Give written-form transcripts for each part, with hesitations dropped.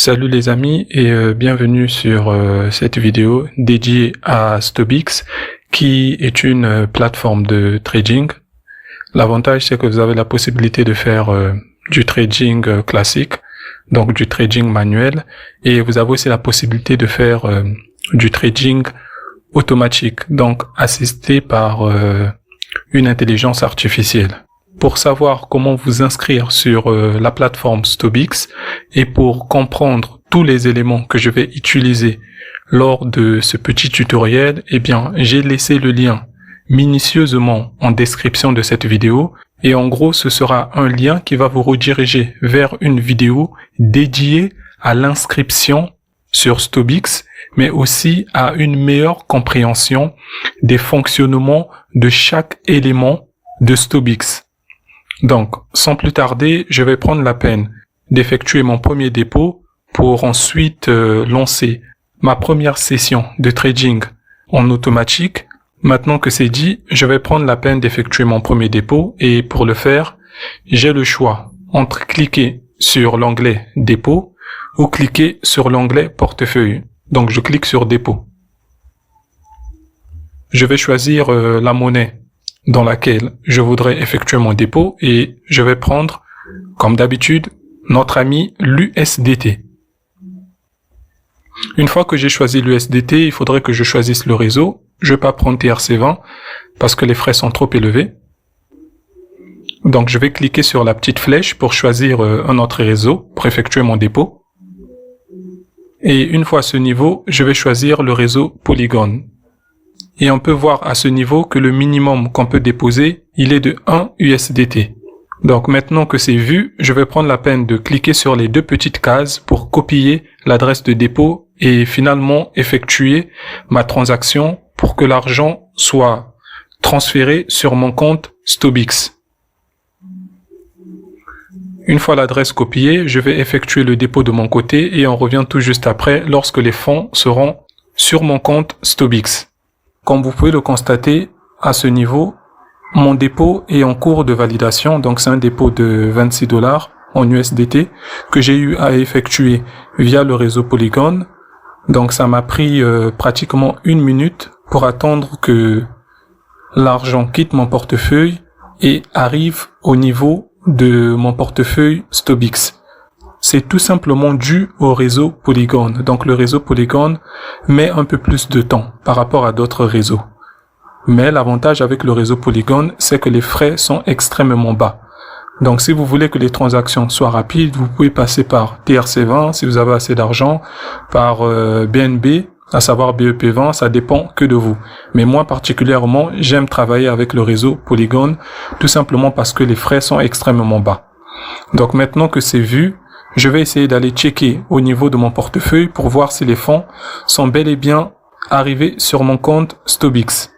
Salut les amis et bienvenue sur cette vidéo dédiée à Stobix qui est une plateforme de trading. L'avantage c'est que vous avez la possibilité de faire du trading classique, donc du trading manuel, et vous avez aussi la possibilité de faire du trading automatique, donc assisté par une intelligence artificielle. Pour savoir comment vous inscrire sur la plateforme Stobix et pour comprendre tous les éléments que je vais utiliser lors de ce petit tutoriel, eh bien, j'ai laissé le lien minutieusement en description de cette vidéo et en gros, ce sera un lien qui va vous rediriger vers une vidéo dédiée à l'inscription sur Stobix, mais aussi à une meilleure compréhension des fonctionnements de chaque élément de Stobix. Donc, sans plus tarder, je vais prendre la peine d'effectuer mon premier dépôt pour ensuite lancer ma première session de trading en automatique. Maintenant que c'est dit, je vais prendre la peine d'effectuer mon premier dépôt et pour le faire, j'ai le choix entre cliquer sur l'onglet dépôt ou cliquer sur l'onglet portefeuille. Donc, je clique sur dépôt. Je vais choisir la monnaie dans laquelle je voudrais effectuer mon dépôt et je vais prendre, comme d'habitude, notre ami l'USDT. Une fois que j'ai choisi l'USDT, il faudrait que je choisisse le réseau. Je ne vais pas prendre TRC20 parce que les frais sont trop élevés. Donc je vais cliquer sur la petite flèche pour choisir un autre réseau pour effectuer mon dépôt. Et une fois à ce niveau, je vais choisir le réseau Polygon. Et on peut voir à ce niveau que le minimum qu'on peut déposer, il est de 1 USDT. Donc maintenant que c'est vu, je vais prendre la peine de cliquer sur les deux petites cases pour copier l'adresse de dépôt et finalement effectuer ma transaction pour que l'argent soit transféré sur mon compte Stobix. Une fois l'adresse copiée, je vais effectuer le dépôt de mon côté et on revient tout juste après lorsque les fonds seront sur mon compte Stobix. Comme vous pouvez le constater, à ce niveau, mon dépôt est en cours de validation. Donc, c'est un dépôt de $26 en USDT que j'ai eu à effectuer via le réseau Polygon. Donc, ça m'a pris pratiquement 1 minute pour attendre que l'argent quitte mon portefeuille et arrive au niveau de mon portefeuille Stobix. C'est tout simplement dû au réseau Polygon. Donc le réseau Polygon met un peu plus de temps par rapport à d'autres réseaux. Mais l'avantage avec le réseau Polygon, c'est que les frais sont extrêmement bas. Donc si vous voulez que les transactions soient rapides, vous pouvez passer par TRC20 si vous avez assez d'argent, par BNB, à savoir BEP20, ça dépend que de vous. Mais moi particulièrement, j'aime travailler avec le réseau Polygon, tout simplement parce que les frais sont extrêmement bas. Donc maintenant que c'est vu, je vais essayer d'aller checker au niveau de mon portefeuille pour voir si les fonds sont bel et bien arrivés sur mon compte Stobix.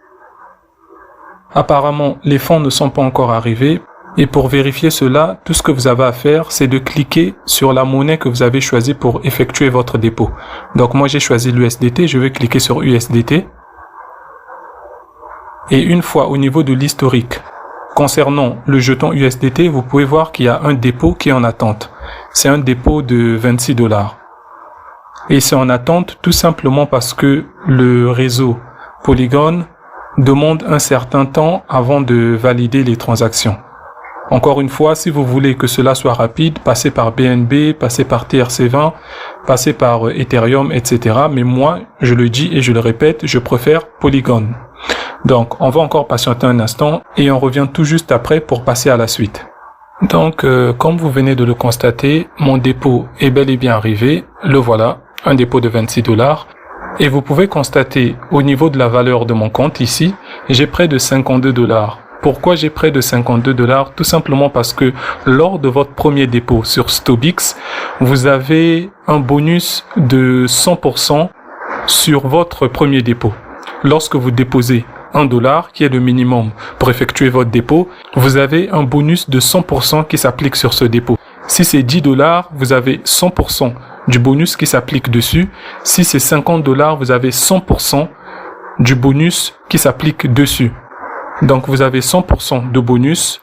Apparemment, les fonds ne sont pas encore arrivés et pour vérifier cela, tout ce que vous avez à faire, c'est de cliquer sur la monnaie que vous avez choisie pour effectuer votre dépôt. Donc moi, j'ai choisi l'USDT, je vais cliquer sur USDT. Et une fois au niveau de l'historique, concernant le jeton USDT, vous pouvez voir qu'il y a un dépôt qui est en attente. C'est un dépôt de $26. Et c'est en attente tout simplement parce que le réseau Polygon demande un certain temps avant de valider les transactions. Encore une fois, si vous voulez que cela soit rapide, passez par BNB, passez par TRC20, passez par Ethereum, etc. Mais moi, je le dis et je le répète, je préfère Polygon. Donc, on va encore patienter un instant et on revient tout juste après pour passer à la suite. Donc, comme vous venez de le constater, mon dépôt est bel et bien arrivé. Le voilà, un dépôt de $26. Et vous pouvez constater au niveau de la valeur de mon compte ici, j'ai près de $52. Pourquoi j'ai près de $52? Tout simplement parce que lors de votre premier dépôt sur Stobix, vous avez un bonus de 100% sur votre premier dépôt. Lorsque vous déposez $1 qui est le minimum pour effectuer votre dépôt, vous avez un bonus de 100% qui s'applique sur ce dépôt. Si c'est $10, vous avez 100% du bonus qui s'applique dessus. Si c'est $50, vous avez 100% du bonus qui s'applique dessus. Donc vous avez 100% de bonus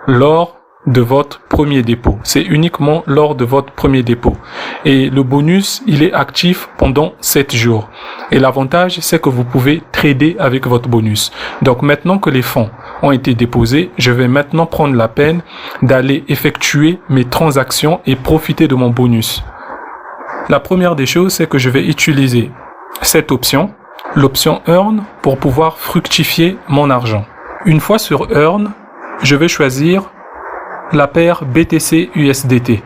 lors de votre premier dépôt. C'est uniquement lors de votre premier dépôt. Et le bonus, il est actif pendant 7 jours. Et l'avantage, c'est que vous pouvez trader avec votre bonus. Donc maintenant que les fonds ont été déposés, je vais maintenant prendre la peine d'aller effectuer mes transactions et profiter de mon bonus. La première des choses, c'est que je vais utiliser cette option, l'option Earn, pour pouvoir fructifier mon argent. Une fois sur Earn, je vais choisir la paire BTC-USDT.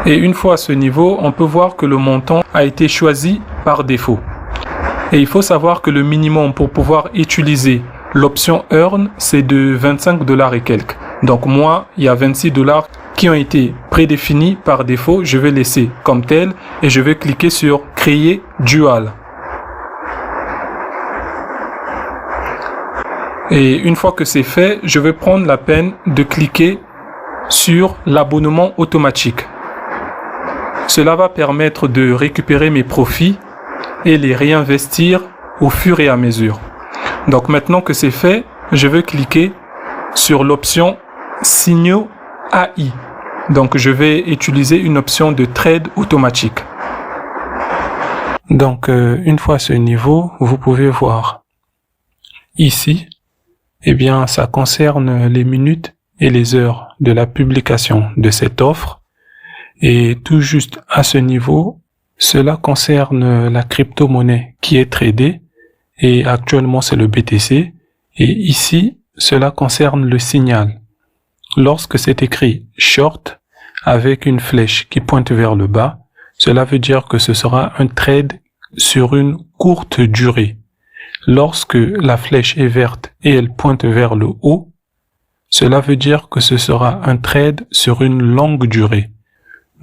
Et une fois à ce niveau, on peut voir que le montant a été choisi par défaut. Et il faut savoir que le minimum pour pouvoir utiliser l'option Earn, c'est de 25 $ et quelques. Donc moi, il y a 26 $ qui ont été prédéfinis par défaut. Je vais laisser comme tel et je vais cliquer sur Créer Dual. Et une fois que c'est fait, je vais prendre la peine de cliquer sur l'abonnement automatique. Cela va permettre de récupérer mes profits et les réinvestir au fur et à mesure. Donc maintenant que c'est fait, je vais cliquer sur l'option Signaux AI. Donc je vais utiliser une option de trade automatique. Donc une fois à ce niveau, vous pouvez voir ici, eh bien, ça concerne les minutes et les heures de la publication de cette offre. Et tout juste à ce niveau, cela concerne la crypto-monnaie qui est tradée. Et actuellement, c'est le BTC. Et ici, cela concerne le signal. Lorsque c'est écrit short avec une flèche qui pointe vers le bas, cela veut dire que ce sera un trade sur une courte durée. Lorsque la flèche est verte et elle pointe vers le haut, cela veut dire que ce sera un trade sur une longue durée.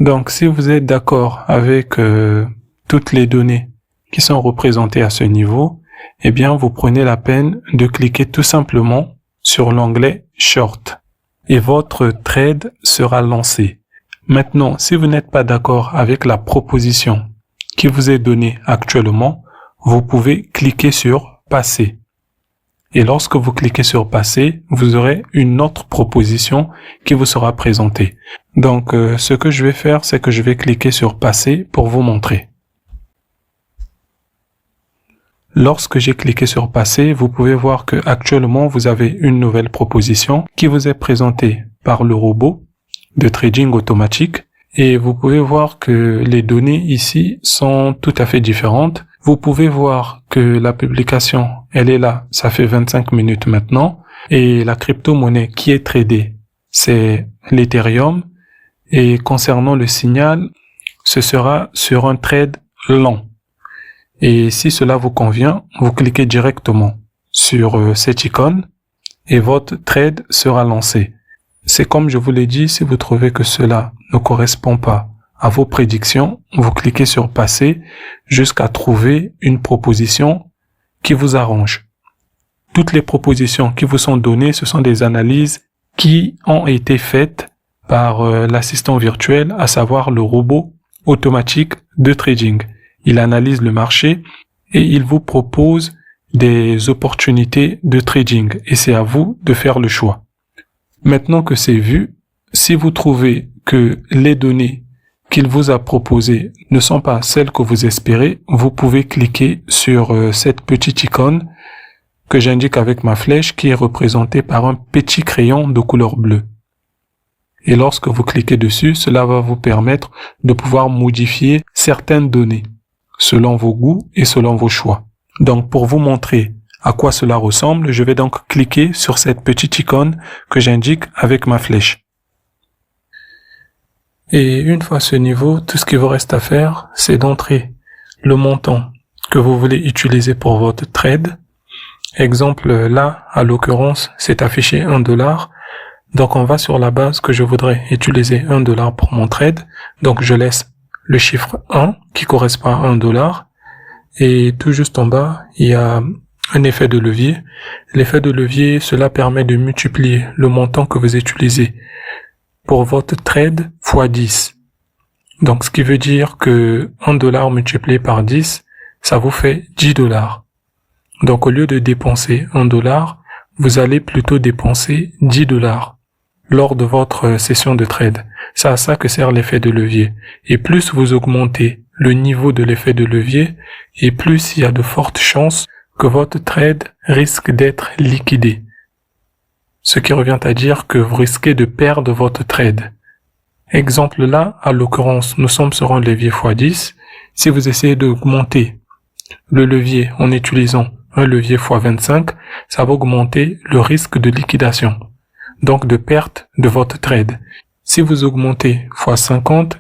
Donc, si vous êtes d'accord avec toutes les données qui sont représentées à ce niveau, eh bien, vous prenez la peine de cliquer tout simplement sur l'onglet Short et votre trade sera lancé. Maintenant, si vous n'êtes pas d'accord avec la proposition qui vous est donnée actuellement, vous pouvez cliquer sur Passer. Et lorsque vous cliquez sur Passer, vous aurez une autre proposition qui vous sera présentée. Donc, ce que je vais faire, c'est que je vais cliquer sur Passer pour vous montrer. Lorsque j'ai cliqué sur Passer, vous pouvez voir que actuellement vous avez une nouvelle proposition qui vous est présentée par le robot de trading automatique. Et vous pouvez voir que les données ici sont tout à fait différentes. Vous pouvez voir que la publication, elle est là, ça fait 25 minutes maintenant. Et la crypto-monnaie qui est tradée, c'est l'Ethereum. Et concernant le signal, ce sera sur un trade lent. Et si cela vous convient, vous cliquez directement sur cette icône et votre trade sera lancé. C'est comme je vous l'ai dit, si vous trouvez que cela ne correspond pas à vos prédictions, vous cliquez sur Passer jusqu'à trouver une proposition qui vous arrange. Toutes les propositions qui vous sont données, ce sont des analyses qui ont été faites par l'assistant virtuel, à savoir le robot automatique de trading. Il analyse le marché et il vous propose des opportunités de trading et c'est à vous de faire le choix. Maintenant que c'est vu, si vous trouvez que les données qu'il vous a proposées ne sont pas celles que vous espérez, vous pouvez cliquer sur cette petite icône que j'indique avec ma flèche qui est représentée par un petit crayon de couleur bleue. Et lorsque vous cliquez dessus, cela va vous permettre de pouvoir modifier certaines données selon vos goûts et selon vos choix. Donc pour vous montrer à quoi cela ressemble, je vais donc cliquer sur cette petite icône que j'indique avec ma flèche. Et une fois à ce niveau, tout ce qu'il vous reste à faire, c'est d'entrer le montant que vous voulez utiliser pour votre trade. Exemple, là, à l'occurrence, c'est affiché 1 $. Donc on va sur la base que je voudrais utiliser 1 $ pour mon trade. Donc je laisse le chiffre 1 qui correspond à 1 $. Et tout juste en bas, il y a un effet de levier. L'effet de levier, cela permet de multiplier le montant que vous utilisez pour votre trade fois 10. Donc ce qui veut dire que 1 $ multiplié par 10, ça vous fait 10 $. Donc au lieu de dépenser 1 $, vous allez plutôt dépenser 10 $. Lors de votre session de trade. C'est à ça que sert l'effet de levier. Et plus vous augmentez le niveau de l'effet de levier, et plus il y a de fortes chances que votre trade risque d'être liquidé. Ce qui revient à dire que vous risquez de perdre votre trade. Exemple là, à l'occurrence, nous sommes sur un levier x10. Si vous essayez d'augmenter le levier en utilisant un levier x25, ça va augmenter le risque de liquidation. Donc de perte de votre trade. Si vous augmentez x50,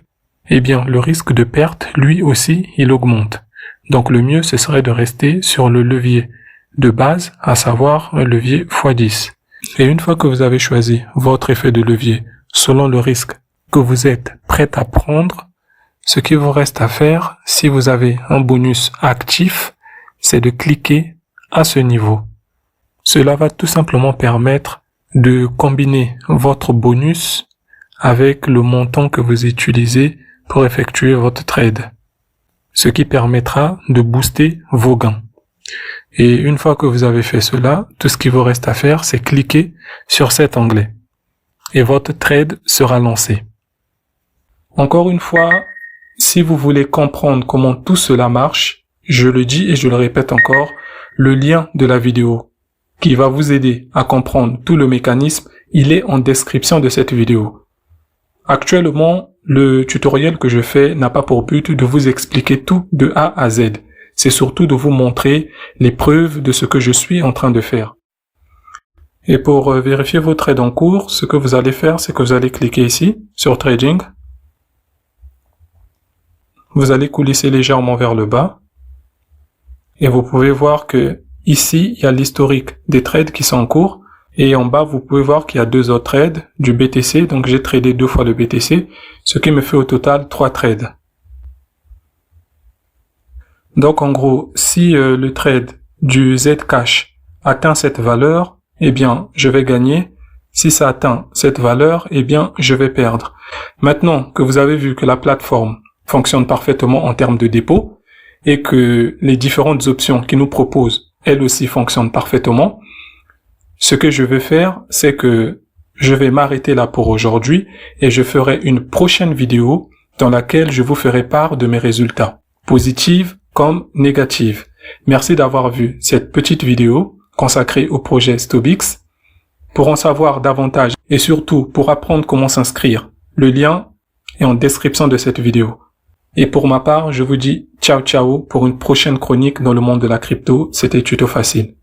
eh bien le risque de perte, lui aussi, il augmente. Donc le mieux, ce serait de rester sur le levier de base, à savoir un levier x10. Et une fois que vous avez choisi votre effet de levier selon le risque que vous êtes prêt à prendre, ce qu'il vous reste à faire, si vous avez un bonus actif, c'est de cliquer à ce niveau. Cela va tout simplement permettre de combiner votre bonus avec le montant que vous utilisez pour effectuer votre trade, ce qui permettra de booster vos gains. Et une fois que vous avez fait cela, tout ce qu'il vous reste à faire, c'est cliquer sur cet onglet et votre trade sera lancé. Encore une fois, si vous voulez comprendre comment tout cela marche, je le dis et je le répète encore, le lien de la vidéo qui va vous aider à comprendre tout le mécanisme, il est en description de cette vidéo. Actuellement, le tutoriel que je fais n'a pas pour but de vous expliquer tout de A à Z. C'est surtout de vous montrer les preuves de ce que je suis en train de faire. Et pour vérifier vos trades en cours, ce que vous allez faire, c'est que vous allez cliquer ici, sur Trading. Vous allez coulisser légèrement vers le bas. Et vous pouvez voir que ici, il y a l'historique des trades qui sont en cours. Et en bas, vous pouvez voir qu'il y a 2 autres trades du BTC. Donc, j'ai tradé 2 fois le BTC, ce qui me fait au total 3 trades. Donc, en gros, si le trade du Zcash atteint cette valeur, eh bien, je vais gagner. Si ça atteint cette valeur, eh bien, je vais perdre. Maintenant que vous avez vu que la plateforme fonctionne parfaitement en termes de dépôt et que les différentes options qui nous proposent, elles aussi fonctionnent parfaitement, ce que je vais faire, c'est que je vais m'arrêter là pour aujourd'hui et je ferai une prochaine vidéo dans laquelle je vous ferai part de mes résultats, positifs comme négatifs. Merci d'avoir vu cette petite vidéo consacrée au projet StoBix. Pour en savoir davantage et surtout pour apprendre comment s'inscrire, le lien est en description de cette vidéo. Et pour ma part, je vous dis ciao ciao pour une prochaine chronique dans le monde de la crypto. C'était Tuto Facile.